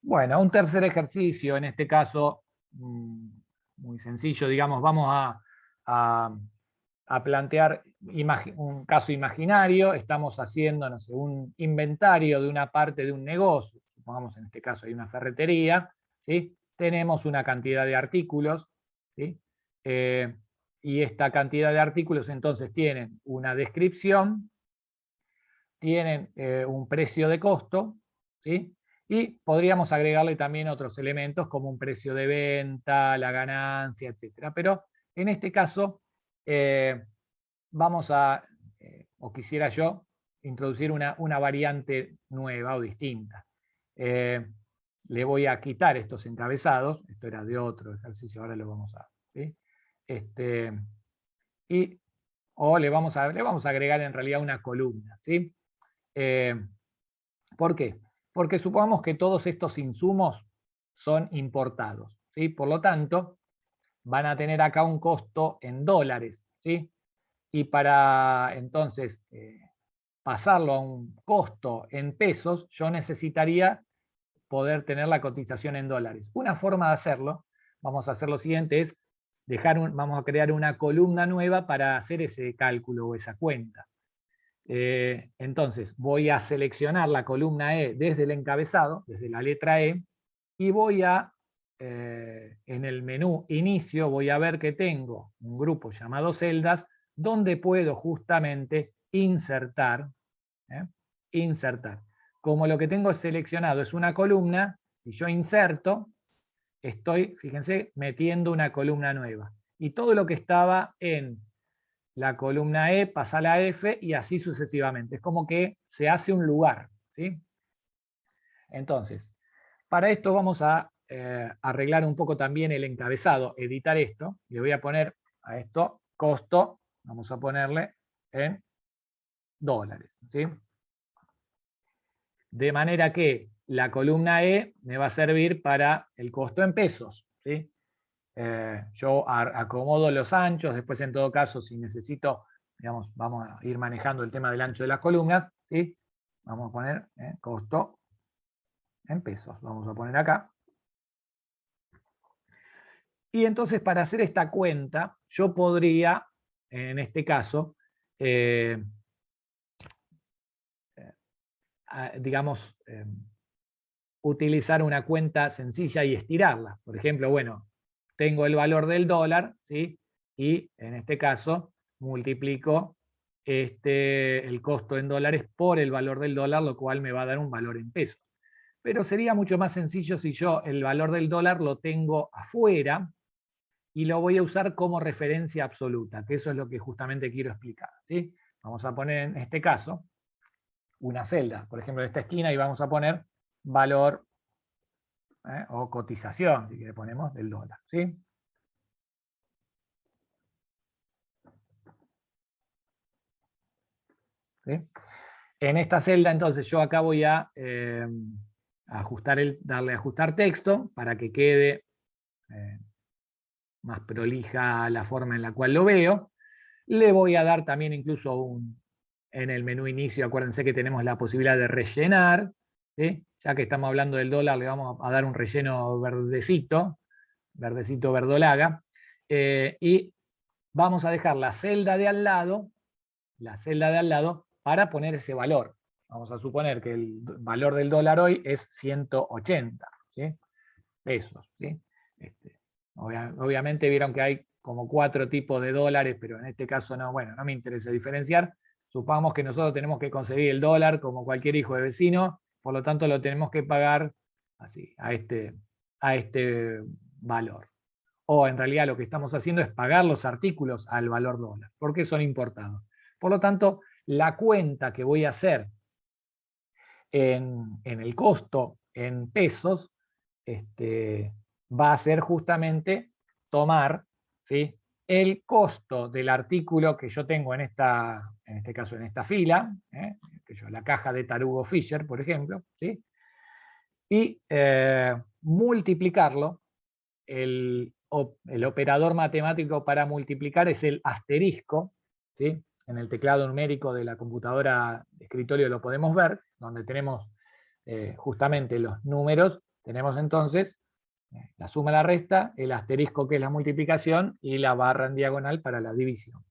Bueno, un tercer ejercicio, en este caso, muy sencillo, digamos, vamos a plantear un caso imaginario, estamos haciendo, no sé, un inventario de una parte de un negocio, supongamos en este caso hay una ferretería, ¿sí? Tenemos una cantidad de artículos, ¿sí? Y esta cantidad de artículos entonces tienen una descripción, tienen un precio de costo, ¿sí? Y podríamos agregarle también otros elementos como un precio de venta, la ganancia, etc. Pero en este caso vamos a, o quisiera yo, introducir una variante nueva o distinta. Le voy a quitar estos encabezados, esto era de otro ejercicio, ahora lo vamos a... ¿sí? O le vamos a agregar en realidad una columna, ¿sí? ¿Por qué? Porque supongamos que todos estos insumos son importados, ¿sí? Por lo tanto, van a tener acá un costo en dólares, ¿sí? Y para entonces pasarlo a un costo en pesos, yo necesitaría poder tener la cotización en dólares. Una forma de hacerlo, vamos a hacer lo siguiente, es vamos a crear una columna nueva para hacer ese cálculo o esa cuenta. Entonces voy a seleccionar la columna E desde el encabezado, desde la letra E, y voy a, en el menú inicio, voy a ver que tengo un grupo llamado celdas, donde puedo justamente insertar, ¿eh? Insertar. Como lo que tengo seleccionado es una columna, si yo inserto, estoy, fíjense, metiendo una columna nueva. Y todo lo que estaba en la columna E pasa a la F y así sucesivamente. Es como que se hace un lugar, ¿sí? Entonces, para esto vamos a arreglar un poco también el encabezado, editar esto. Le voy a poner a esto costo, vamos a ponerle en dólares, ¿sí? De manera que la columna E me va a servir para el costo en pesos, ¿sí? Yo acomodo los anchos, después en todo caso, si necesito, digamos, vamos a ir manejando el tema del ancho de las columnas, ¿sí? Vamos a poner costo en pesos, vamos a poner acá. Y entonces para hacer esta cuenta, yo podría, en este caso, digamos, utilizar una cuenta sencilla y estirarla. Por ejemplo, bueno, tengo el valor del dólar, ¿sí? Y en este caso multiplico el costo en dólares por el valor del dólar, lo cual me va a dar un valor en pesos. Pero sería mucho más sencillo si yo el valor del dólar lo tengo afuera y lo voy a usar como referencia absoluta, que eso es lo que justamente quiero explicar, ¿sí? Vamos a poner en este caso una celda, por ejemplo, de esta esquina, y vamos a poner valor o cotización, si le ponemos, del dólar, ¿sí? ¿Sí? En esta celda, entonces, yo acá voy a darle a ajustar texto para que quede más prolija la forma en la cual lo veo. Le voy a dar también incluso en el menú inicio, acuérdense que tenemos la posibilidad de rellenar, ¿sí? Ya que estamos hablando del dólar, le vamos a dar un relleno verdecito verdolaga, y vamos a dejar la celda de al lado, para poner ese valor. Vamos a suponer que el valor del dólar hoy es 180, ¿sí? Pesos, ¿sí? Obviamente vieron que hay como 4 tipos de dólares, pero en este caso no, bueno, no me interesa diferenciar. Supongamos que nosotros tenemos que conseguir el dólar como cualquier hijo de vecino, por lo tanto lo tenemos que pagar así, a este valor. O en realidad lo que estamos haciendo es pagar los artículos al valor dólar, porque son importados. Por lo tanto, la cuenta que voy a hacer en el costo en pesos va a ser justamente tomar, ¿sí?, el costo del artículo que yo tengo en este caso en esta fila, la caja de Tarugo Fisher, por ejemplo, ¿sí?, y multiplicarlo. El operador matemático para multiplicar es el asterisco, ¿sí? En el teclado numérico de la computadora de escritorio lo podemos ver, donde tenemos justamente los números, Tenemos entonces la suma, la resta, el asterisco que es la multiplicación y la barra en diagonal para la división.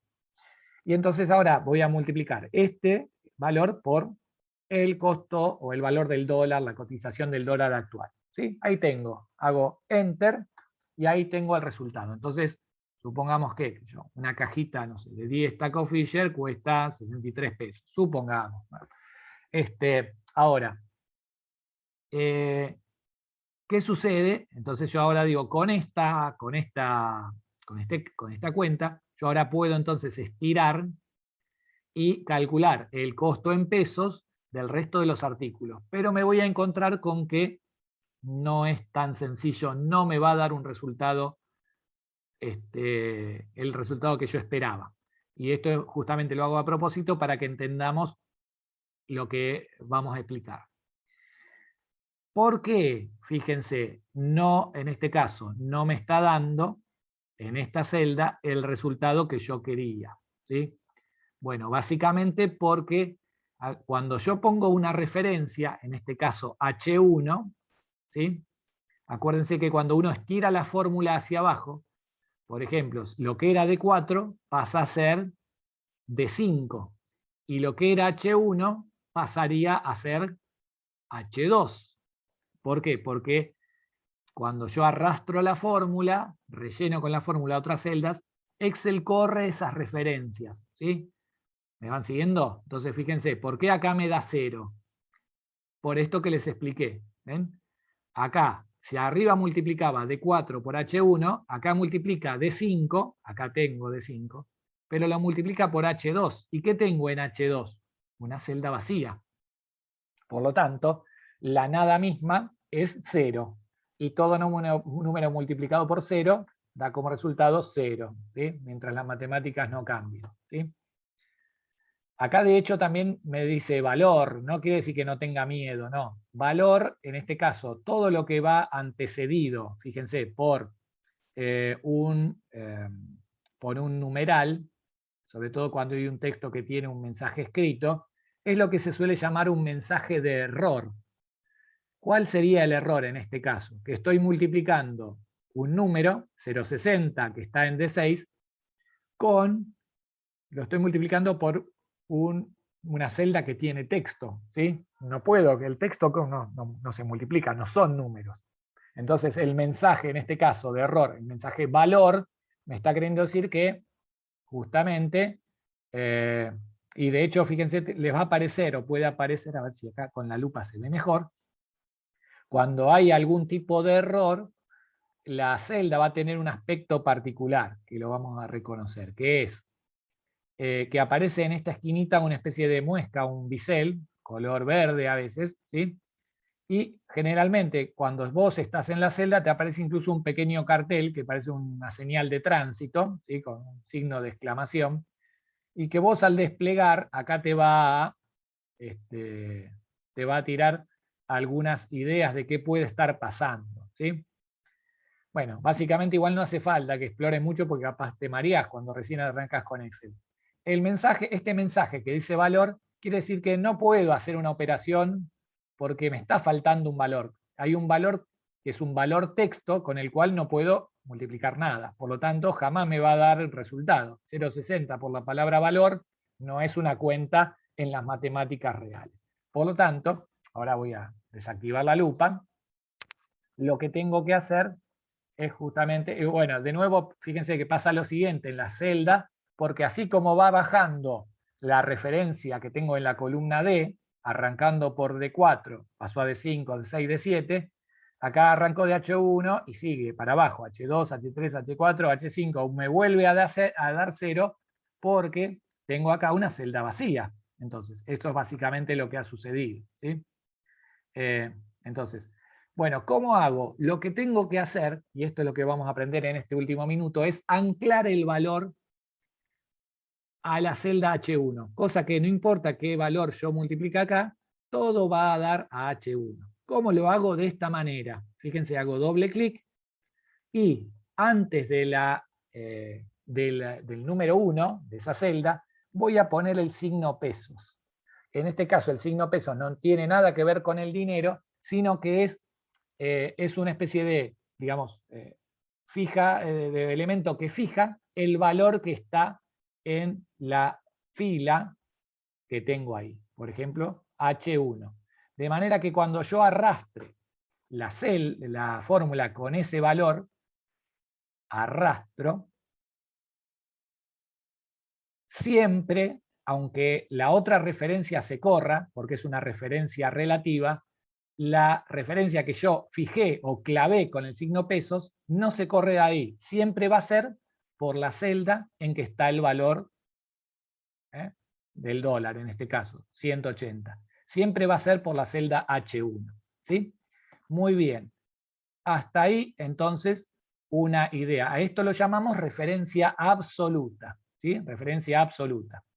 Y entonces ahora voy a multiplicar este valor por el costo o el valor del dólar, la cotización del dólar actual. ¿Sí? Ahí tengo, hago Enter y ahí tengo el resultado. Entonces, supongamos que una cajita, no sé, de 10 Taco Fisher cuesta 63 pesos. Supongamos. Ahora, ¿qué sucede? Entonces yo ahora digo, con esta cuenta, yo ahora puedo entonces estirar y calcular el costo en pesos del resto de los artículos. Pero me voy a encontrar con que no es tan sencillo, no me va a dar un resultado, el resultado que yo esperaba. Y esto justamente lo hago a propósito para que entendamos lo que vamos a explicar. ¿Por qué? Fíjense, no, en este caso, no me está dando en esta celda el resultado que yo quería. ¿Sí? Bueno, básicamente porque cuando yo pongo una referencia, en este caso H1, ¿sí? Acuérdense que cuando uno estira la fórmula hacia abajo, por ejemplo, lo que era de 4 pasa a ser de 5, y lo que era H1 pasaría a ser H2. ¿Por qué? Porque cuando yo arrastro la fórmula, relleno con la fórmula otras celdas, Excel corre esas referencias. ¿Sí? ¿Me van siguiendo? Entonces fíjense, ¿por qué acá me da 0? Por esto que les expliqué. ¿Ven? Acá, si arriba multiplicaba de 4 por H1, acá multiplica de 5, acá tengo de 5, pero lo multiplica por H2. ¿Y qué tengo en H2? Una celda vacía. Por lo tanto, la nada misma es 0. Y todo número multiplicado por 0 da como resultado 0, ¿sí? Mientras las matemáticas no cambian. ¿Sí? Acá de hecho también me dice valor, no quiere decir que no tenga miedo, no. Valor, en este caso, todo lo que va antecedido, fíjense, por un numeral, sobre todo cuando hay un texto que tiene un mensaje escrito, es lo que se suele llamar un mensaje de error. ¿Cuál sería el error en este caso? Que estoy multiplicando un número, 0,60, que está en D6, lo estoy multiplicando por una celda que tiene texto. ¿Sí? No puedo, que el texto no se multiplica, no son números. Entonces el mensaje, en este caso de error, el mensaje valor, me está queriendo decir que justamente, y de hecho fíjense, les va a aparecer, o puede aparecer, a ver si acá con la lupa se ve mejor, cuando hay algún tipo de error, la celda va a tener un aspecto particular, que lo vamos a reconocer, que es que aparece en esta esquinita una especie de muesca, un bisel, color verde a veces, ¿sí? Y generalmente cuando vos estás en la celda te aparece incluso un pequeño cartel que parece una señal de tránsito, ¿sí? Con un signo de exclamación, y que vos al desplegar acá te va a tirar algunas ideas de qué puede estar pasando. ¿Sí? Bueno, básicamente igual no hace falta que explores mucho porque capaz te mareás cuando recién arrancas con Excel. Este mensaje que dice valor quiere decir que no puedo hacer una operación porque me está faltando un valor. Hay un valor que es un valor texto con el cual no puedo multiplicar nada. Por lo tanto, jamás me va a dar el resultado. 0,60 por la palabra valor no es una cuenta en las matemáticas reales. Por lo tanto, ahora voy a desactivar la lupa. Lo que tengo que hacer es justamente, bueno, de nuevo, fíjense que pasa lo siguiente en la celda, porque así como va bajando la referencia que tengo en la columna D, arrancando por D4, pasó a D5, D6, D7, acá arrancó de H1 y sigue para abajo, H2, H3, H4, H5, me vuelve a dar 0 porque tengo acá una celda vacía. Entonces, esto es básicamente lo que ha sucedido. ¿Sí? Entonces, bueno, ¿cómo hago? Lo que tengo que hacer, y esto es lo que vamos a aprender en este último minuto, es anclar el valor a la celda H1, cosa que no importa qué valor yo multiplique acá, todo va a dar a H1. ¿Cómo lo hago? De esta manera. Fíjense, hago doble clic y antes del número 1, de esa celda, voy a poner el signo pesos. En este caso el signo pesos no tiene nada que ver con el dinero, sino que es es una especie de, digamos, de elemento que fija el valor que está en la fila que tengo ahí. Por ejemplo, H1. De manera que cuando yo arrastre la fórmula con ese valor, arrastro, siempre, aunque la otra referencia se corra, porque es una referencia relativa, la referencia que yo fijé o clavé con el signo pesos no se corre de ahí. Siempre va a ser por la celda en que está el valor del dólar, en este caso, 180. Siempre va a ser por la celda H1. ¿Sí? Muy bien. Hasta ahí, entonces, una idea. A esto lo llamamos referencia absoluta. ¿Sí? Referencia absoluta.